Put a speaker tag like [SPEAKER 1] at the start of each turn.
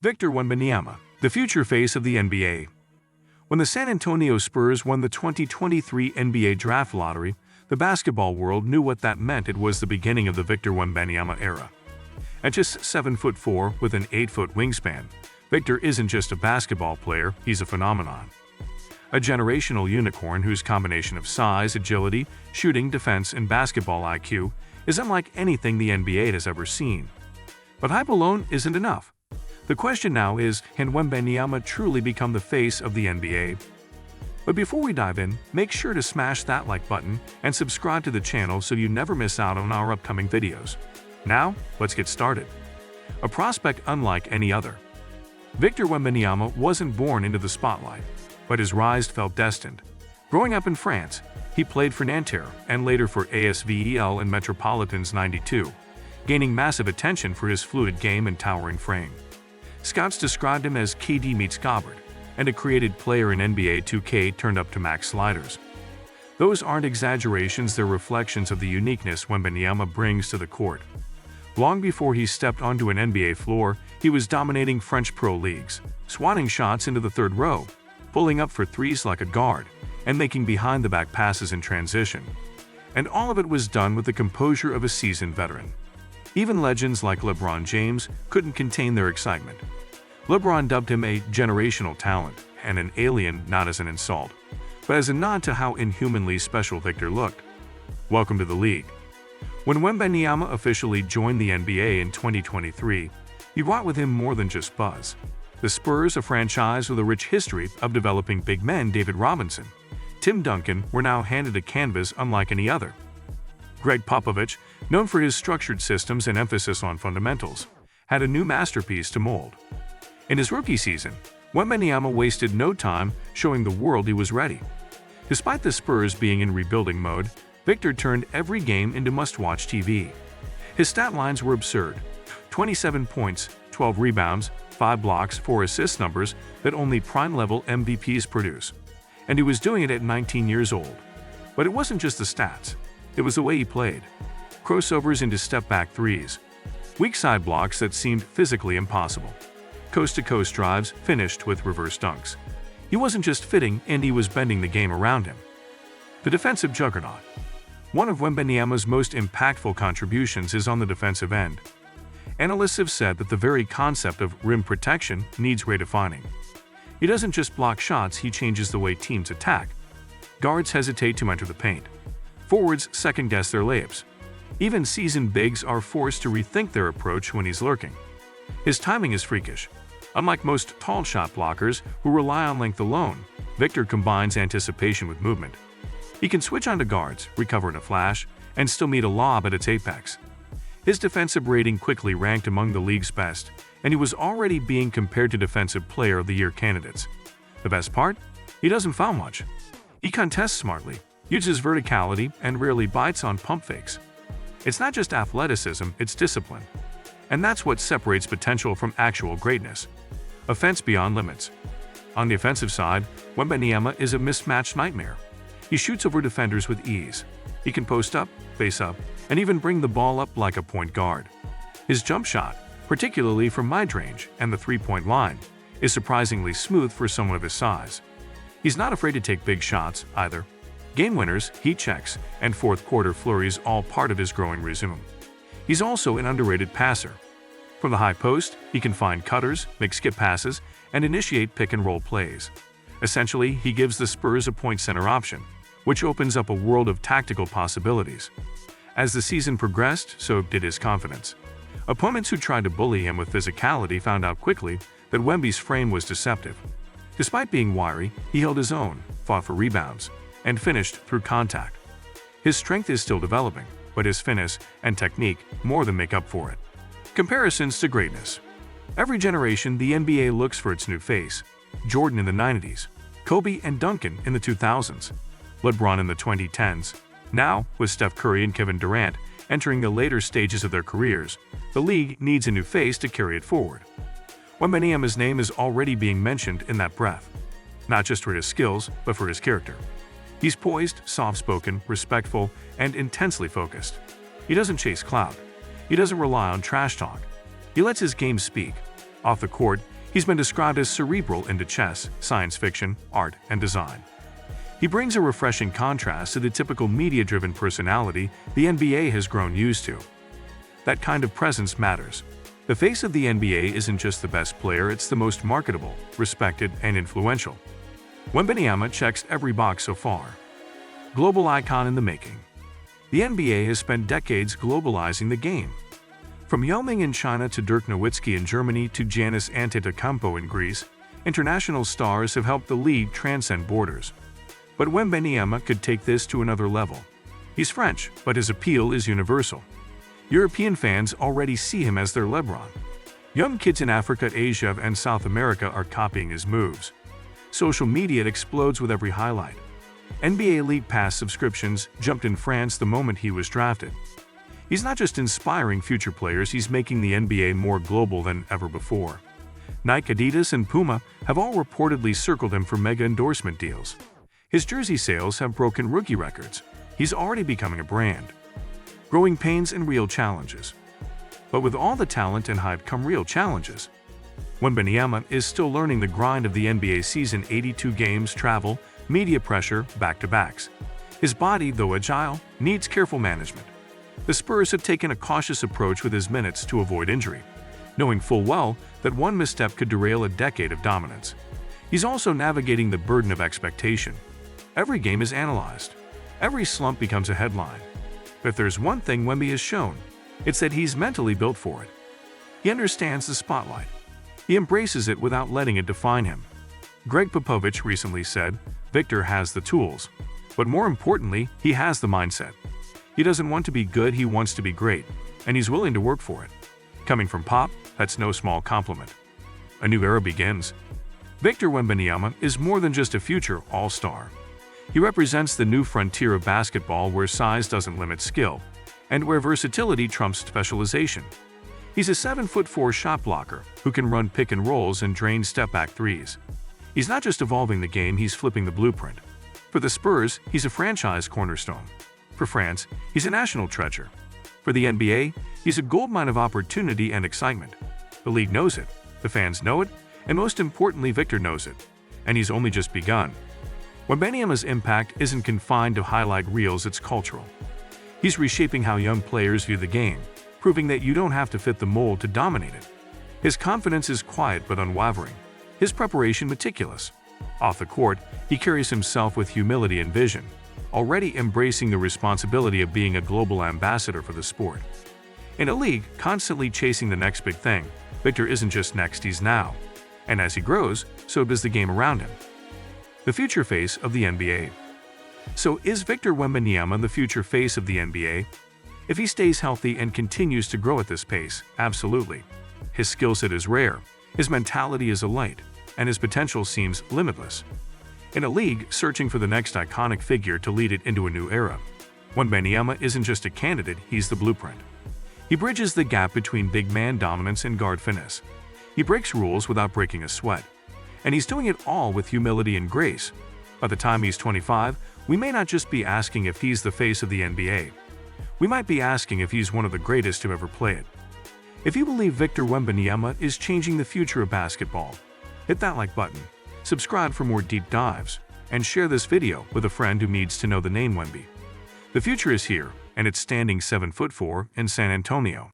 [SPEAKER 1] Victor Wembanyama, the future face of the NBA. When the San Antonio Spurs won the 2023 NBA Draft Lottery, the basketball world knew what that meant. It was the beginning of the Victor Wembanyama era. At just 7'4" with an 8-foot wingspan, Victor isn't just a basketball player, he's a phenomenon. A generational unicorn whose combination of size, agility, shooting, defense, and basketball IQ is unlike anything the NBA has ever seen. But hype alone isn't enough. The question now is, can Wembanyama truly become the face of the NBA? But before we dive in, make sure to smash that like button and subscribe to the channel so you never miss out on our upcoming videos. Now, let's get started. A prospect unlike any other. Victor Wembanyama wasn't born into the spotlight, but his rise felt destined. Growing up in France, he played for Nanterre and later for ASVEL and Metropolitans 92, gaining massive attention for his fluid game and towering frame. Scouts described him as KD meets Gobbard, and a created player in NBA 2K turned up to max sliders. Those aren't exaggerations, they're reflections of the uniqueness Wembanyama brings to the court. Long before he stepped onto an NBA floor, he was dominating French pro leagues, swatting shots into the third row, pulling up for threes like a guard, and making behind-the-back passes in transition. And all of it was done with the composure of a seasoned veteran. Even legends like LeBron James couldn't contain their excitement. LeBron dubbed him a generational talent and an alien, not as an insult, but as a nod to how inhumanly special Victor looked. Welcome to the league. When Wembanyama officially joined the NBA in 2023, he brought with him more than just buzz. The Spurs, a franchise with a rich history of developing big men, David Robinson, Tim Duncan, were now handed a canvas unlike any other. Greg Popovich, known for his structured systems and emphasis on fundamentals, had a new masterpiece to mold. In his rookie season, Wembanyama wasted no time showing the world he was ready. Despite the Spurs being in rebuilding mode, Victor turned every game into must-watch TV. His stat lines were absurd: 27 points, 12 rebounds, 5 blocks, 4 assists, numbers that only prime-level MVPs produce. And he was doing it at 19 years old. But it wasn't just the stats. It was the way he played. Crossovers into step-back threes, weak side blocks that seemed physically impossible, coast-to-coast drives finished with reverse dunks. He wasn't just fitting, and he was bending the game around him. The defensive juggernaut. One of Wembanyama's most impactful contributions is on the defensive end. Analysts have said that the very concept of rim protection needs redefining. He doesn't just block shots, he changes the way teams attack. Guards hesitate to enter the paint. Forwards second-guess their layups. Even seasoned bigs are forced to rethink their approach when he's lurking. His timing is freakish. Unlike most tall shot blockers who rely on length alone, Victor combines anticipation with movement. He can switch onto guards, recover in a flash, and still meet a lob at its apex. His defensive rating quickly ranked among the league's best, and he was already being compared to Defensive Player of the Year candidates. The best part? He doesn't foul much. He contests smartly, uses verticality, and rarely bites on pump fakes. It's not just athleticism, it's discipline. And that's what separates potential from actual greatness. Offense beyond limits. On the offensive side, Wembanyama is a mismatched nightmare. He shoots over defenders with ease. He can post up, face up, and even bring the ball up like a point guard. His jump shot, particularly from mid-range and the three-point line, is surprisingly smooth for someone of his size. He's not afraid to take big shots, either. Game winners, heat checks, and fourth-quarter flurries all part of his growing resume. He's also an underrated passer. From the high post, he can find cutters, make skip passes, and initiate pick-and-roll plays. Essentially, he gives the Spurs a point center option, which opens up a world of tactical possibilities. As the season progressed, so did his confidence. Opponents who tried to bully him with physicality found out quickly that Wemby's frame was deceptive. Despite being wiry, he held his own, fought for rebounds, and finished through contact. His strength is still developing, but his finesse and technique more than make up for it. Comparisons to greatness. Every generation, the NBA looks for its new face. Jordan in the 90s, Kobe and Duncan in the 2000s, LeBron in the 2010s. Now, with Steph Curry and Kevin Durant entering the later stages of their careers, the league needs a new face to carry it forward. Wembanyama's name is already being mentioned in that breath, not just for his skills, but for his character. He's poised, soft-spoken, respectful, and intensely focused. He doesn't chase clout. He doesn't rely on trash talk. He lets his game speak. Off the court, He's been described as cerebral into chess, science fiction, art, and design. He brings a refreshing contrast to the typical media-driven personality the NBA has grown used to. That kind of presence matters. The face of the NBA isn't just the best player, it's the most marketable, respected, and influential. Wembanyama checks every box so far. Global icon in the making. The NBA has spent decades globalizing the game. From Yao Ming in China to Dirk Nowitzki in Germany to Giannis Antetokounmpo in Greece, international stars have helped the league transcend borders. But Wembanyama could take this to another level. He's French, but his appeal is universal. European fans already see him as their LeBron. Young kids in Africa, Asia, and South America are copying his moves. Social media explodes with every highlight. NBA League Pass subscriptions jumped in France the moment he was drafted. He's not just inspiring future players, he's making the NBA more global than ever before. Nike, Adidas, and Puma have all reportedly circled him for mega endorsement deals. His jersey sales have broken rookie records. He's already becoming a brand. Growing pains and real challenges. But with all the talent and hype come real challenges. Wembanyama is still learning the grind of the NBA season: 82 games, travel, media pressure, back-to-backs. His body, though agile, needs careful management. The Spurs have taken a cautious approach with his minutes to avoid injury, knowing full well that one misstep could derail a decade of dominance. He's also navigating the burden of expectation. Every game is analyzed. Every slump becomes a headline. If there's one thing Wemby has shown, it's that he's mentally built for it. He understands the spotlight. He embraces it without letting it define him. Greg Popovich recently said, "Victor has the tools, but more importantly, he has the mindset." He doesn't want to be good, he wants to be great, and he's willing to work for it. Coming from Pop, that's no small compliment. A new era begins. Victor Wembanyama is more than just a future all-star. He represents the new frontier of basketball where size doesn't limit skill, and where versatility trumps specialization. He's a 7'4" shot blocker who can run pick and rolls and drain step-back threes. He's not just evolving the game, he's flipping the blueprint. For the Spurs, he's a franchise cornerstone. For France, he's a national treasure. For the NBA, he's a goldmine of opportunity and excitement. The league knows it, the fans know it, and most importantly, Victor knows it. And he's only just begun. Wembanyama's impact isn't confined to highlight reels, it's cultural. He's reshaping how young players view the game, proving that you don't have to fit the mold to dominate it. His confidence is quiet but unwavering. His preparation meticulous. Off the court, he carries himself with humility and vision, already embracing the responsibility of being a global ambassador for the sport. In a league constantly chasing the next big thing, Victor isn't just next, he's now. And as he grows, so does the game around him. The future face of the NBA. So is Victor Wembanyama the future face of the NBA? If he stays healthy and continues to grow at this pace, absolutely. His skill set is rare, his mentality is elite, and his potential seems limitless. In a league searching for the next iconic figure to lead it into a new era, Wembanyama isn't just a candidate, he's the blueprint. He bridges the gap between big man dominance and guard finesse. He breaks rules without breaking a sweat. And he's doing it all with humility and grace. By the time he's 25, we may not just be asking if he's the face of the NBA. We might be asking if he's one of the greatest to ever play it. If you believe Victor Wembanyama is changing the future of basketball, hit that like button, subscribe for more deep dives, and share this video with a friend who needs to know the name Wemby. The future is here, and it's standing 7'4" in San Antonio.